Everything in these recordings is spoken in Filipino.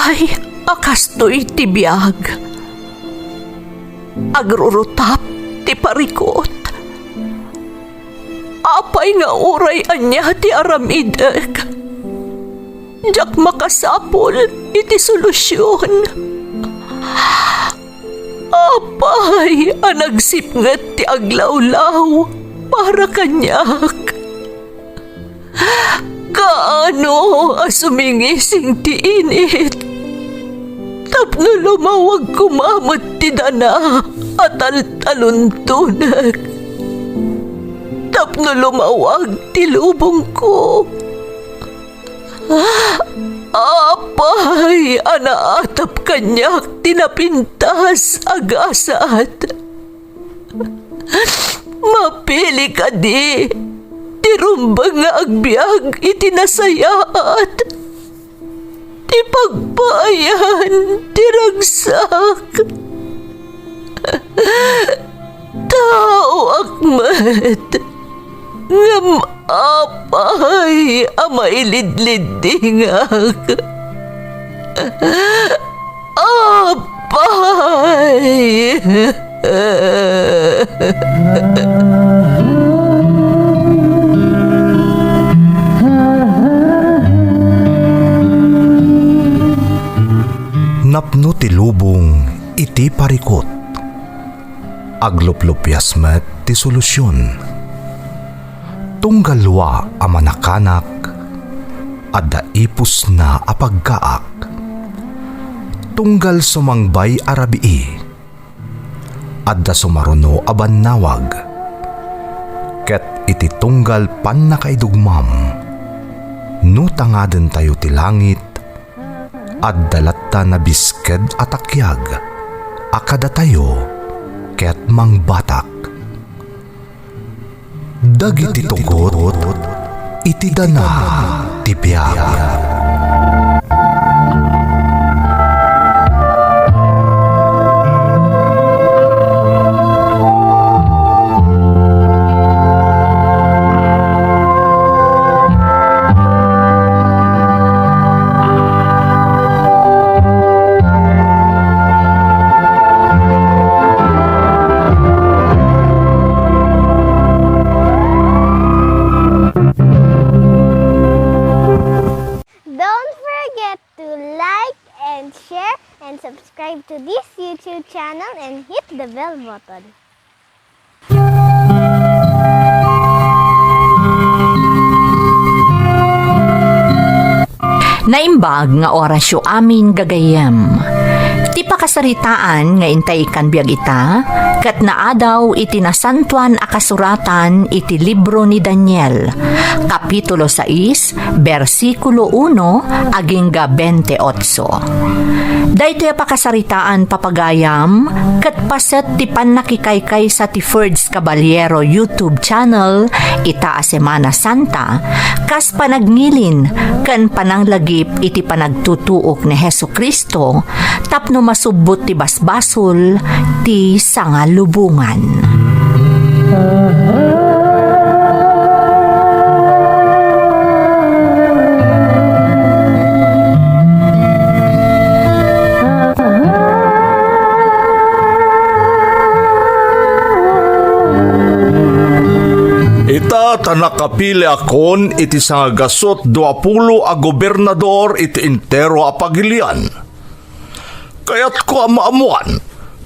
Apay, akastoy ti Biag. Agrurutap ti parikot. Apay nga uray anya ti aramideg. Jak makasapol iti solusyon. Apay, anagsipnget ti aglawlaw para kanyak. Kaano asumingising ti init? Tapno lumawag kumamot ti dana at taluntunag. Tapno lumawag ti lubong ko. Apay, anaatap kanyak tinapintas agasat. Mapili ka di, tirumbang nga agbiag itinasayaat. Ti pagbayan, tiragsak. Tao akmat, ngam apay, amailidlidingak. Apay. Napno ti lubong iti parikot. Agluplupyas met ti solusyon. Tunggalwa a manakanak adda ipus na apagkaak. Tunggal sumangbay arabii adda sumaruno a bannawag. Ket iti tunggal pan nakaidugmam no tangaden tayo ti langit adda latta na bisked atakyag akada tayo ket mangbatak. Dagiti tugot iti dana ti Biag. Subscribe to this YouTube channel and hit the bell button. Naimbag nga orasyo amin gagayem. Ti pakasaritaan nga intay kan biag ita, kat naadaw iti nasantuan a kasuratan iti libro ni Daniel, Kapitulo 6, versikulo 1, agingga 28. Daytoy pakasaritaan papagayam, kat paset ti panakikaykay sa ti Ferds Caballero YouTube channel, ita a Semana Santa, kas panagnilin, kan pananglagip iti panagtutuok ni Hesu Kristo, tapno masubot ti basbasol ti sangalubungan. Ita tanakapili akon iti sangagasot 20 a gobernador iti entero a pagilian. Kaya't ko amaamuan,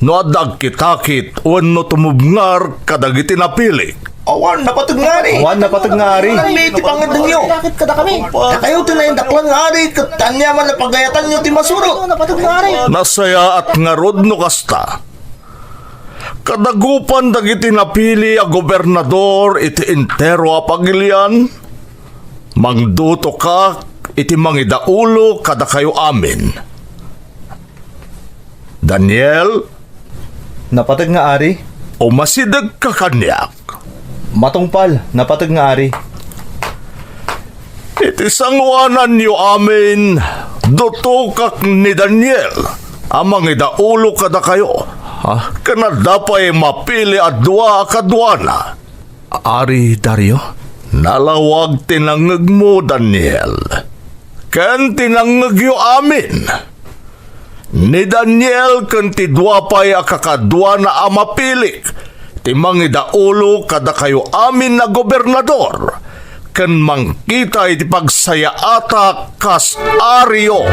no adag kitakit o no tumubngar kadagiti napili. Awan napatugngari. Ang liti pangandang nyo. Bakit kada kami? Kayo tinayin daklang ngari, katanya man napagayatan nyo ti masuro. Nasaya at ngarod no kasta. Kadagupan dagiti napili a gobernador iti entero a pagilian. Mangduto ka iti mangidaulo kada kayo amin. Daniel, Napatag nga ari. o masidag ka kanyak. Matungpal, napatag nga ari. Iti sangwanan niyo amin, dutukak ni Daniel, amang idaulo kada kayo. Kanadapay mapili at dua kadwana. Ari Dario? Nalawag tinangag mo, Daniel. Ken tinangag yo amin. Ni Daniel ken ti duapay a kakadwa na amapilik, ti mangidaulo kada kayo amin na gobernador, ken mangkita iti pagsayaata kas Aryo.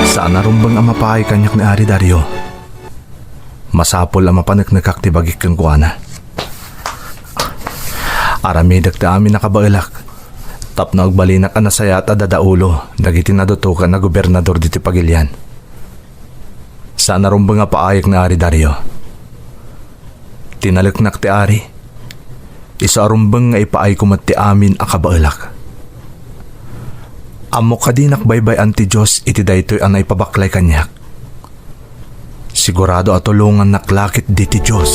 Saan narumbang ang mapahay kanyak ni Ari Dario? Masapol ang mapanagnagak ti bagik kang kuana. Aramidak ta amin nakabailak. Tap na agbalinak ang nasaya at adadaulo, dagiti nadutukan na gobernador diti Pagilian. Saan narumbang nga paayak ni Ari Dario? Tinalaknak ti Ari. Isa arumbang nga ipaay kumat ti amin akabailak. Amo kadinak baybay anti Diyos iti daytoy anay pabaklay kanyak. Sigurado atulungan naklakit di ti Diyos.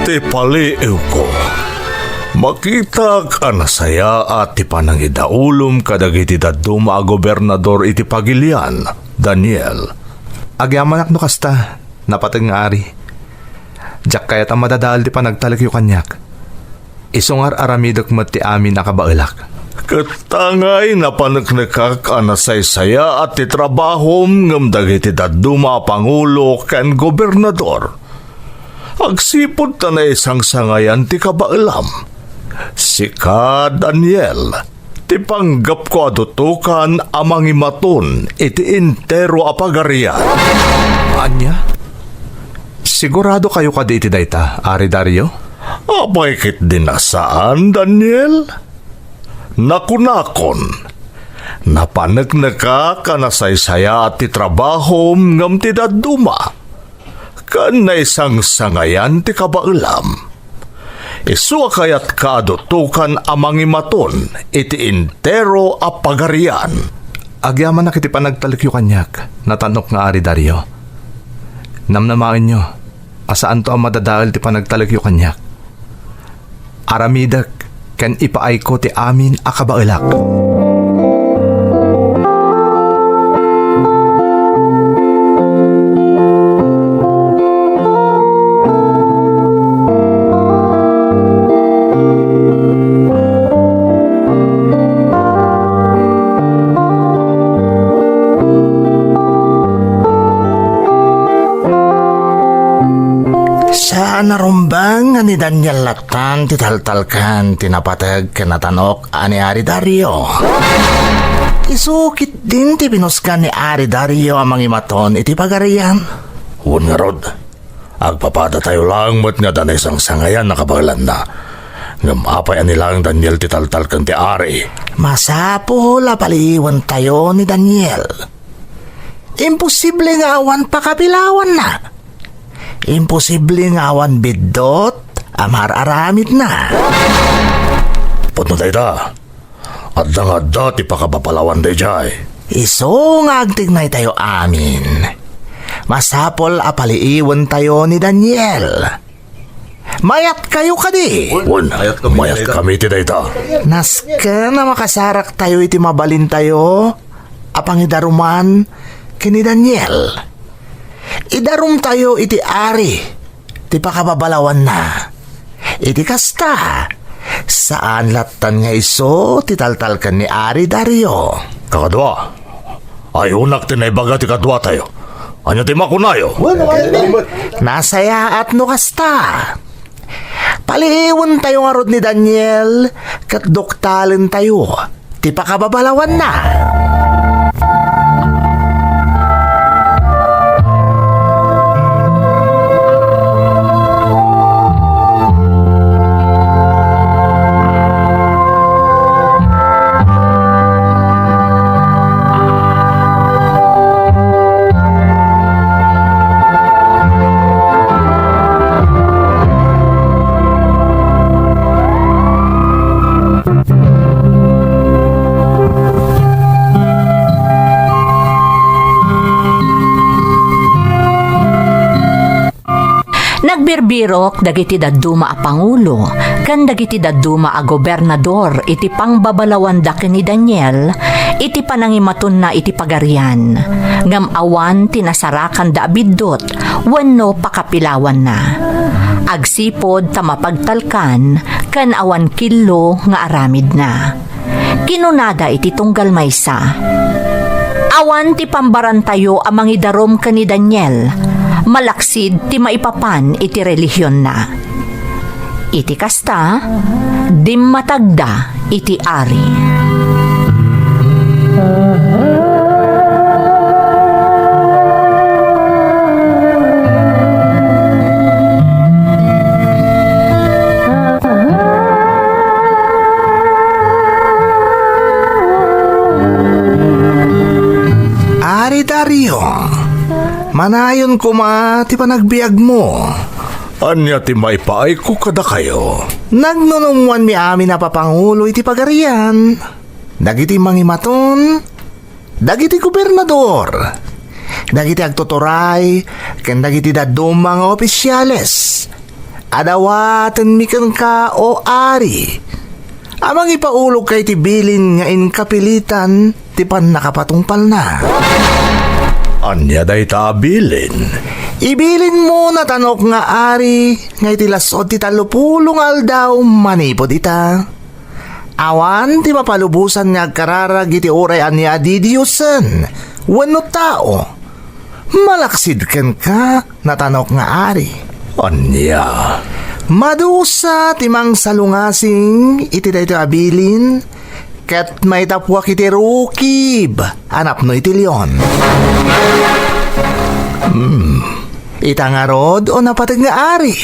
Iti paliiw ko, makita ka na saya at ti panangidaulom kadagiti daduma a gobernador iti Pagilian, Daniel. Agyaman no kasta, napatag nga Ari. Diyak kaya't ang madadal di panagtalag yu kanyak. Isungar aramidok mat ti amin nakabailak. Katangay na panagnakak anasaysaya at ti trabahom ngam dagiti daduma a pangulo ken gobernador. Agsipod ta na isang sangayan ti kabailam. Sika Daniel, ti panggap ko adutukan amang imaton iti intero a pagarian. Anya? Sigurado kayo kadi iti dayta, Ari Dario? Abay kit dinasaan, Daniel? Nakunakon. Napanagnaka ka na saysaya at ti trabahom ngam ti daduma. Kan na isang sangayan ti kabailam. Isu kayat kaadutukan amang imaton iti intero a pagarian. Agyaman na kiti panagtalikyo kanyak, natanok nga Ari Dario. Namnamain nyo, asaan to ang madadahal ti panagtalikyo kanyak. Aramidak, ken ipaay ko ti amin akabailak. Saan narumbang ni Daniel Latan titaltalkan tinapatag kanatanok ani Ari Dario. Isukit din ti pinuskan ni Ari Dario amang imaton iti pagarian. Huwag nga rod, agpapada tayo lang mo't nga danay isang sangayan nakabagalan na. Ngamapay anilang Daniel titaltalkan ti Ari. Masapol paliwan tayo ni Daniel. Imposible nga awan pakapilawan na. Imposible nga awan bidot amar-aramid na. Puno tayo da. At nga dati pakabapalawan day jay. Iso nga agtignay tayo amin. Masapol apaliiwan tayo ni Daniel. Mayat kayo kadi. Wan, mayat kami ti day da. Naska na makasarak tayo iti mabalin tayo. Apang idaruman kini Daniel. Idarum tayo iti Ari. Ti pakababalawan na. Iti kasta. Saan latan nga iso titaltalkan ni Ari Dario. Kakadwa, ay unak tinaybaga ti kadwa tayo. Anya ti makunayo? Nasaya at no kasta. Paliwan tayo nga rod ni Daniel. Kat doktalin tayo. Ti pakababalawan na. Nagbirbirok dagiti dadduma a pangulo kan dagiti dadduma a gobernador iti pangbabalawan da ni Daniel iti panangimaton na iti pagarian ngam awan tinasarakan da abiddot wenno pakapilawan na. Agsipod ta mapagtalkan kan awan killo nga aramid na. Kinunada iti tunggal maysa. Awan ti pambarantayo amang idarom ka ni Daniel. Malaksid ti maipapan iti relihiyon na. Iti kasta, dimmatagda iti ari. Ari Dario, manayon ko ti panagbiag mo. Anya ti maipaay ko kada kayo. Nagnunungwan mi amin na papangulo iti pagarian. Dagiti mangimaton, dagiti gobernador, dagiti agtuturay, ken dagiti daddum mga opisyales. Adawaten mi ken ka o ari. Amang ipaulog kay ti bilin nga inkapilitan ti pan nakapatungpal na. Anya day tabilin. Ibilin mo na tanok nga ari nga iti lasod ti 30 aldaw manipod ita. Awan ti mapalubusan nga agkararag iti oray anya didiyusen wenno tao. Malaksid ken ka na tanok nga ari. Anya. Madusa timang salungasing iti dayto abilin ket may tapwak iti rukib anap no iti leon. Itangarod o napatag nga ari.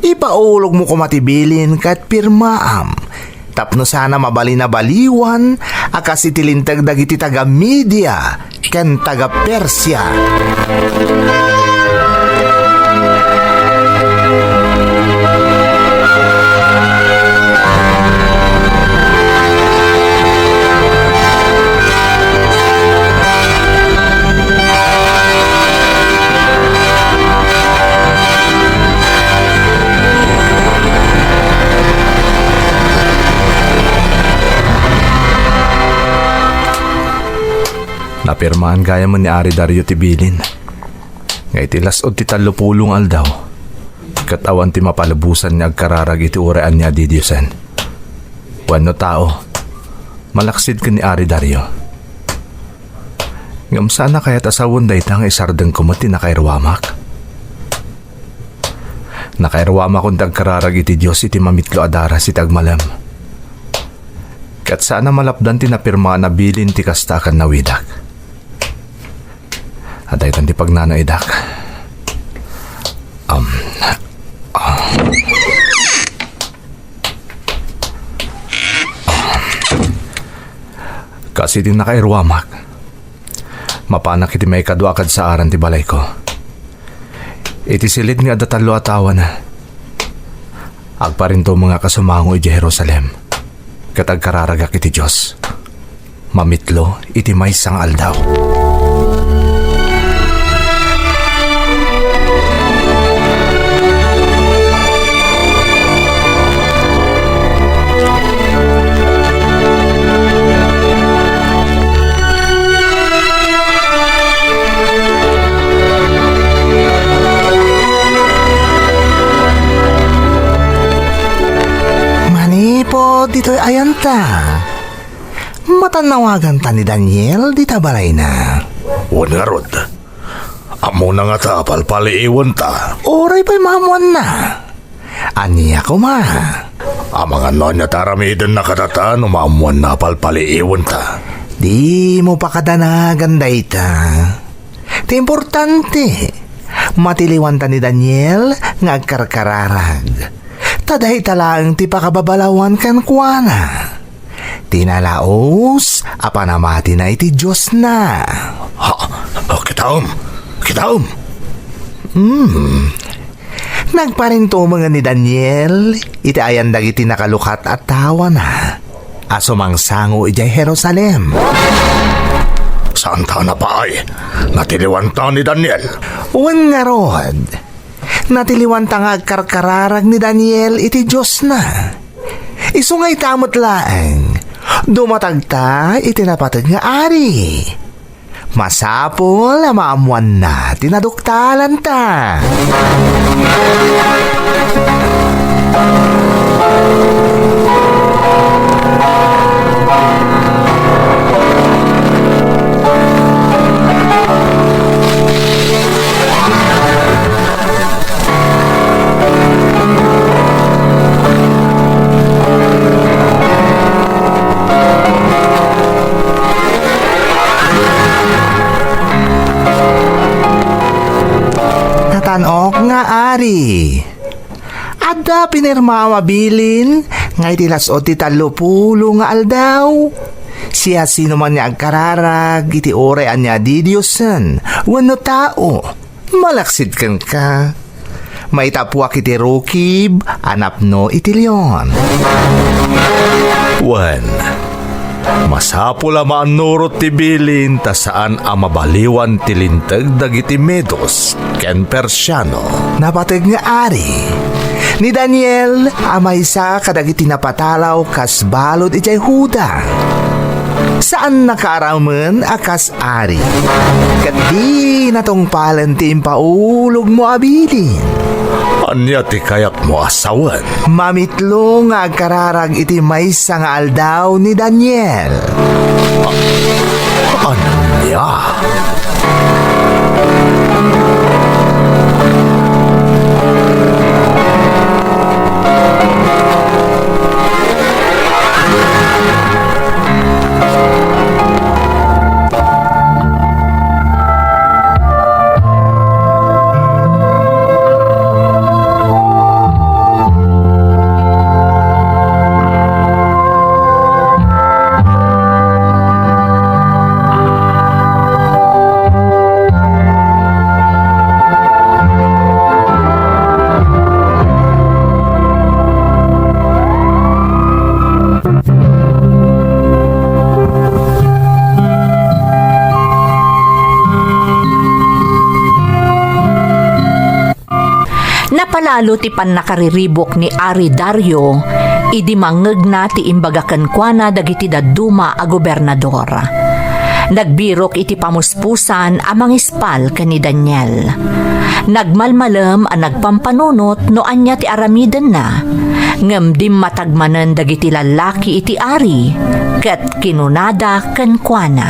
Ipaulog mo kumatibilin kat pirmaam. Tapno sana mabali na baliwan akas itilintag dagiti taga Media ken taga Persia. Napirmaan gaya mo ni Ari Dario tibilin. Nga iti lasod ti 30 aldaw. Katawan ti mapalubusan niya agkararag iti uraan niya didiyusen. Wano tao, malaksid ka ni Ari Dario. Ngam sana kaya't asawon day tang isardeng kumati nakairwamak. Nakairwamak kung agkararag iti Diyos iti mamitlo adara si tagmalam. Kat sana malapdan ti napirmaan na bilin ti kastakan na widak. Aday tan ti pagnanaidak. Kasi din nakairwamak. Mapanak iti may kadwakad sa aran ti balay ko. Iti silid nga datalo atawan na. Agparinto mga kasumango iti Jerusalem. Katag kararagak iti Diyos. Mamitlo iti may sang aldaw. Dito'y ayanta. Matanawagan ta ni Daniel di tabalay na. Wan nga rod. Amo na nga ta palpaliiwan ta. Oray pa'y mamuan na. Aniya ko ma. Amang ano niya taramidin na katatan umamuan na palpaliiwan ta. Di mo pa kadanagan day ta. Ti importante. Matiliwan ta ni Daniel nga agkarkararag. Taday talaang ti pakababalawan kan kuana. Tinalaos, apanamati na iti Diyos na. Kitaom. Nagparinto mga ni Daniel, iti ayan dagiti nakalukat at tawa na. Asumang sango iti Jerusalem. Saan ta na pa ay? Natiliwan ta ni Daniel. Uwan nga rod. Natiliwan tangag karkararag ni Daniel iti Diyos na. Isungay tamot laeng. Dumatagta iti napatag nga ari. Masapol na maamuan na tinaduktalan ta. Natanok nga ari. Ada pinirma mabilin nga itilas o ti 30 nga aldaw. Siya sino man niya agkararag iti orean niya didiosan. Wano tao. Malaksid kan ka. Maitapwak iti rukib, anap no iti leon. Wen, masapula maanurot ti bilin ta saan a mabaliwan ti linteg dagiti medos ken Persiano. Napatag nga ari. Ni Daniel, amaysa kadagiti napatalaw kas balod ijay Huda. Saan nakaaraman akas ari? Kadi natong palantin paulog mo abilin. Anya ti kayak mo asawan? Mamitlo nga agkararag iti maysa nga aldaw ni Daniel. Anya? Napalalo ti pan nakariribok ni Ari Dario, idi mangeg na ti imbagakan kwa na dagiti daduma a gobernador. Nagbirok iti pamuspusan amang ispal kani Daniel. Nagmalmalam a nagpampanunot no anya ti aramiden na. Ngem dim matagmanan dagiti lalaki iti ari, ket kinunada ken kwa na.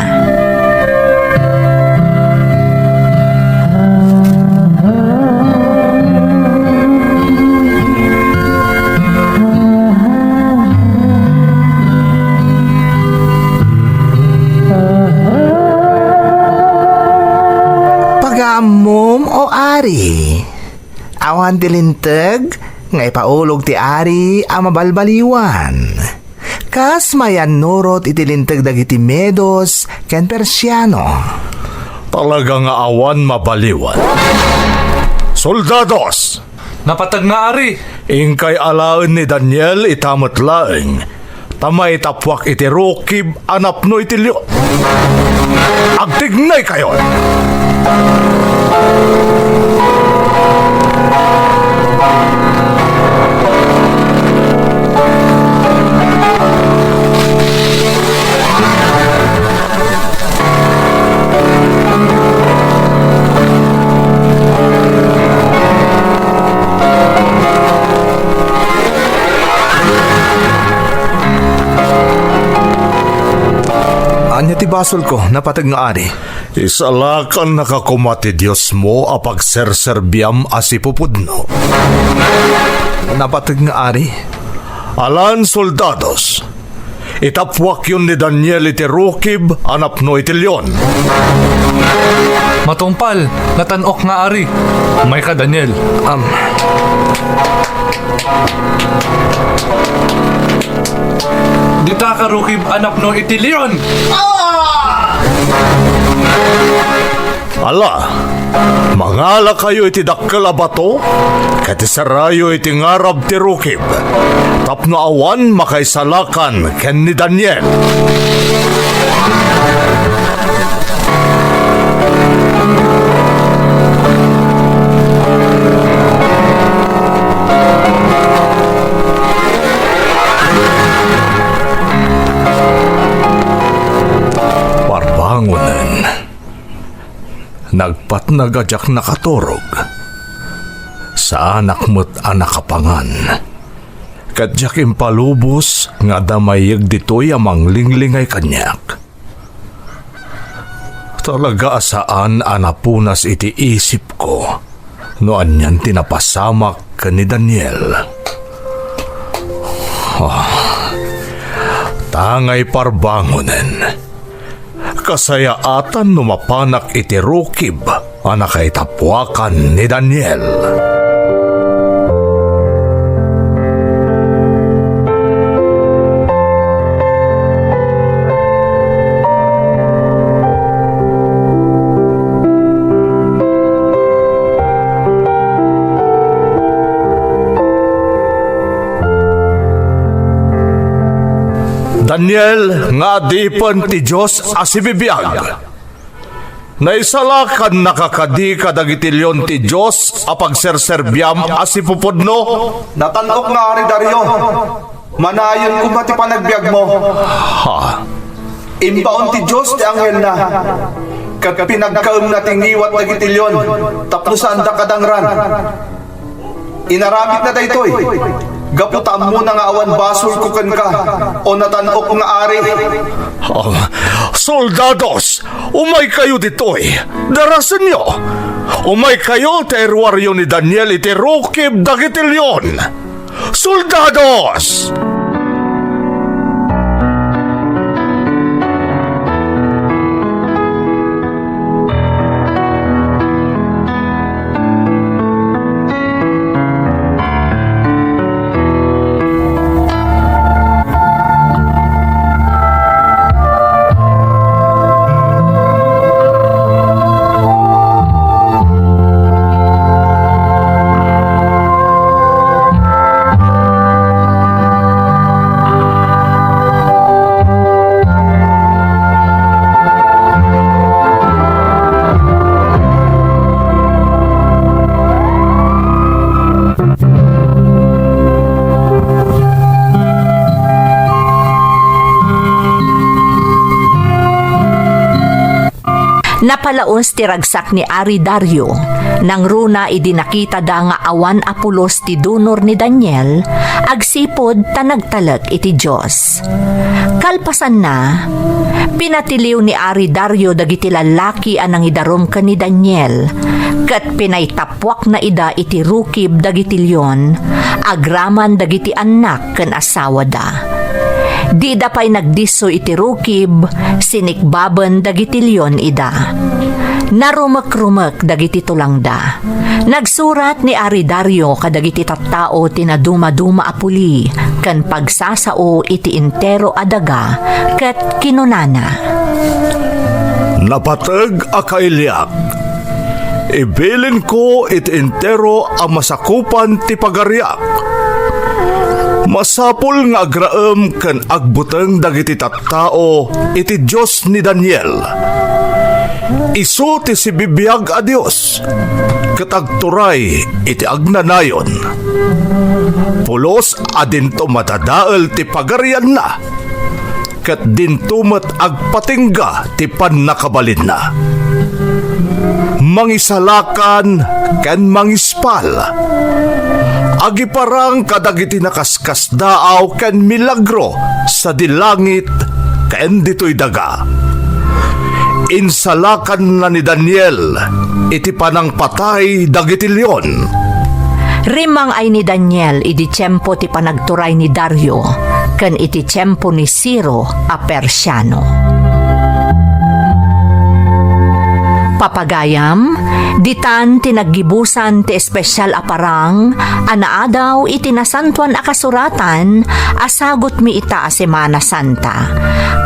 Pagamom o ari. Awan tilinteg, nga ipaulog ti ari a mabalbaliwan. Kas mayan nurot itilinteg dagiti medos ken Persiano. Talaga nga awan mabaliwan. Soldados! Napatag nga ari. Ingkay alaen ni Daniel itamot laeng. Tamay tapwak iti rukib anap no iti leon. Agtignay kayo! Anya ti basol ko, napatag nga ari. Isalakan nakakumati Diyos mo apag serserbiam asipupudno. Napatag nga ari. Alan soldados, itapwak yun ni Daniel iti rukib anap no iti leon. Matungpal, natanok nga ari. May ka Daniel. Dita ka rukib anak no iti leon. Ala, mangala kayo iti dakkel a bato, kati sarayo iti ngarab ti rukib. Tapno awan makaisalakan ken ni Daniel. nagpat nagadyak nakaturog. Sa anak mo't anak kapangan. Kadyak impalubos nga damayag dito'y amang linglingay kanyak. Talaga saan anapunas iti isip ko noan yan tinapasamak ka ni Daniel. Tangay parbangonen. Kasayaatan numapanak iti rukib anak ay tapwakan ni Daniel. Daniel, nga dipan ti Diyos asibibiyag. Naisalakan nakakadi kadagitilyon ti Diyos apag serserbyam asipupudno. Natanok nga ari Dario. Manayon ko mati panagbiag mo. Ha? Imbaon ti Diyos ti anghel na. Kat pinagkaon na tingiwat na gitilyon. Taplusan da kadangran. Inaramit na daytoy. Gaputam mo na nga awan basol ko kan ka. O natanok nga ari. Soldados, umay kayo ditoy. Darasan nyo. Umay kayo terwaryo ni Daniel iti rukib dagitilyon. Soldados! Napalaos ti ragsak ni Ari Dario. Nang runa idinakita da nga awan apulos ti dunor ni Daniel, agsipod tanagtalag iti Diyos. Kalpasan na, pinatiliw ni Ari Dario dagiti lalaki anang idarom ka ni Daniel, kat pinaytapwak na ida iti rukib dagiti lyon, agraman dagiti anak ken asawa da. Di da pa'y nagdiso iti rukib, sinikbaban dagiti lyon ida. Narumek-rumek dagiti tulangda. Nagsurat ni Ari Dario kadagiti tattao tinaduma-duma apuli, kan pagsasao iti intero adaga, ket kinunana. Napatag akailyak. Ibilin ko iti intero ang masakupan ti pagariak. Masapul nga agraem ken agbuteng dagiti tattao iti Dios ni Daniel. Isu ti si bibiyag a Dios ket agturay iti agnanayon. Pulos adinto matadael ti pagarian na ket dinto met agpatingga ti pannakabalin na. Mangisalakan ken mangispal. Agiparang kadagiti nakaskas daaw ken milagro sa dilangit ken ditoy daga. Insalakan na ni Daniel iti panang patay dagiti leon. Rimang ay ni Daniel iti tiyempo ti panagturay ni Dario, ken iti tiyempo ni Ciro a Persiano. Papagayam, ditan tinaggibusan ti espesyal aparang, anaadaw iti nasantuan akasuratan, asagot mi ita a Semana Santa.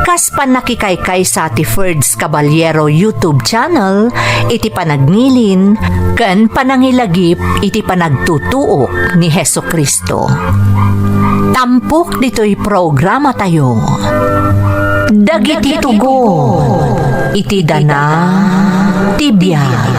Kas panakikaykay sa ti Ferds Caballero YouTube channel, iti panagnilin, ken panangilagip iti panagtutuok ni Heso Kristo. Tampok dito'y programa tayo. Dagiti Tugot, iti dana ti Biag.